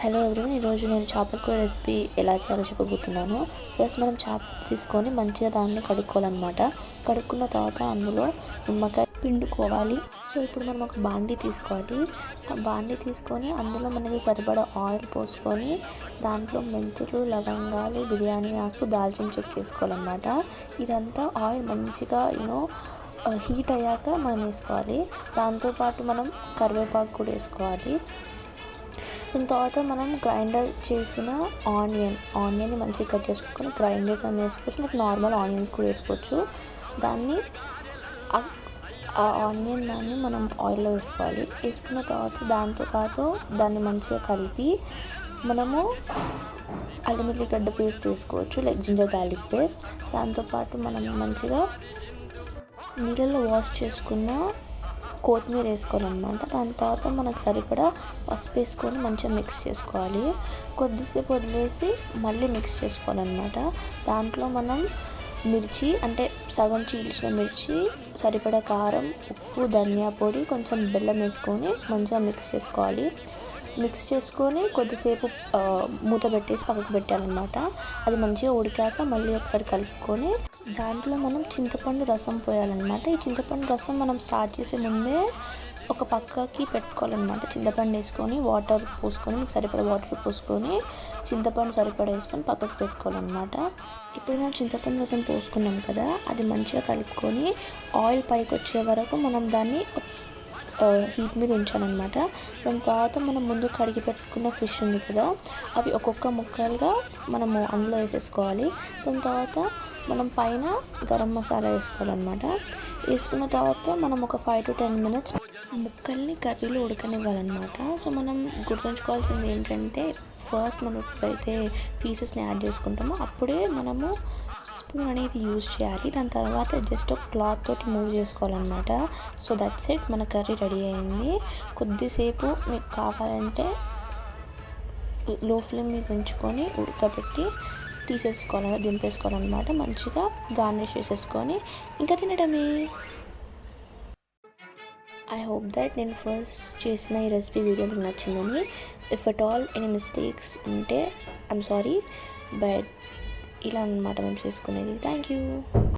Hello everyone, ఈరోజు నేను చేపల కూర రెసిపీ ఎలా చేయాలో చెప్పబోతున్నాను. ఫస్ట్ మనం చేపలు తీసుకొని మంచిగా దాన్ని కడుక్కోవాలన్నమాట. కడుక్కున్న తర్వాత అందులో నిమ్మకాయ పిండుకోవాలి. సో ఇప్పుడు మనం ఒక బాండీ తీసుకోవాలి. ఆ బాండీ తీసుకొని అందులో మనకి సరిపడా ఆయిల్ పోసుకొని దాంట్లో మెంతులు, లవంగాలు, బిర్యానీ ఆకు, దాల్చిన చెక్క వేసుకోవాలన్నమాట. ఇదంతా ఆయిల్ మంచిగా హీట్ అయ్యాక మనం వేసుకోవాలి. దాంతోపాటు మనం కరివేపాకు కూడా వేసుకోవాలి. దాని తర్వాత మనం గ్రైండర్ చేసిన ఆనియన్ని మంచిగా కట్ చేసుకొని గ్రైండర్స్ అని వేసుకోవచ్చు. నాకు నార్మల్ ఆనియన్స్ కూడా వేసుకోవచ్చు. దాన్ని ఆ ఆనియన్ దాన్ని మనం ఆయిల్లో వేసుకోవాలి. వేసుకున్న తర్వాత దాంతోపాటు దాన్ని మంచిగా కలిపి మనము అల్లం వెల్లిగడ్డ పేస్ట్ వేసుకోవచ్చు, లైక్ జింజర్ గార్లిక్ పేస్ట్. దాంతోపాటు మనం మంచిగా నీళ్ళల్లో వాష్ చేసుకున్న కొత్తిమీర వేసుకోవాలన్నమాట. దాని తర్వాత మనకు సరిపడా పసుపు వేసుకొని మంచిగా మిక్స్ చేసుకోవాలి. కొద్దిసేపు వదిలేసి మళ్ళీ మిక్స్ చేసుకోవాలన్నమాట. దాంట్లో మనం మిర్చి, అంటే సగం చీల్చిన మిర్చి, సరిపడా కారం, ఉప్పు, ధనియా పొడి, కొంచెం బెల్లం వేసుకొని మంచిగా మిక్స్ చేసుకోవాలి. మిక్స్ చేసుకొని కొద్దిసేపు మూత పెట్టేసి పక్కకు పెట్టాలన్నమాట. అది మంచిగా ఉడికాక మళ్ళీ ఒకసారి కలుపుకొని దాంట్లో మనం చింతపండు రసం పోయాలన్నమాట. ఈ చింతపండు రసం మనం స్టార్ట్ చేసే ముందే ఒక పక్కకి పెట్టుకోవాలన్నమాట. చింతపండు వేసుకొని వాటర్ పోసుకొని, మీకు సరిపడా వాటర్ పోసుకొని చింతపండు సరిపడా వేసుకొని పక్కకు పెట్టుకోవాలన్నమాట. ఇప్పుడు మనం చింతపండు రసం పోసుకున్నాం కదా, అది మంచిగా కలుపుకొని ఆయిల్ పైకి వచ్చే వరకు మనం దాన్ని హీట్ మీద ఉంచాలన్నమాట. దాని తర్వాత మనం ముందు కడిగి పెట్టుకున్న ఫిష్ ఉంది కదా, అవి ఒక్కొక్క ముక్కలుగా మనము అందులో వేసేసుకోవాలి. దాని తర్వాత మనం పైన గరం మసాలా వేసుకోవాలన్నమాట. వేసుకున్న తర్వాత మనం ఒక 5 to 10 minutes ముక్కల్ని కర్రీలో ఉడకనివ్వాలన్నమాట. సో మనం గుర్తుంచుకోవాల్సింది ఏంటంటే, ఫస్ట్ మనం ఎప్పుడైతే పీసెస్ని యాడ్ చేసుకుంటామో అప్పుడే మనము స్పూన్ అనేది యూజ్ చేయాలి. దాని తర్వాత జస్ట్ ఒక క్లాత్ తోటి మూవ్ చేసుకోవాలన్నమాట. సో దట్స్ ఇట్, మన కర్రీ రెడీ అయింది. కొద్దిసేపు మీకు కావాలంటే లో ఫ్లేమ్ మీద ఉంచుకొని ఉడకబెట్టి దింపేసుకోవాలన్నమాట. మంచిగా గార్నిష్ చేసేసుకొని ఇంకా తినడమే. ఐ హోప్ దట్ నేను ఫస్ట్ చేసిన ఈ రెసిపీ వీడియో మీకు నచ్చిందని. If at all any mistakes ఉంటే ఐఎమ్ సారీ, బట్ ఇలా అన్నమాట మేము చేసుకునేది. Thank you.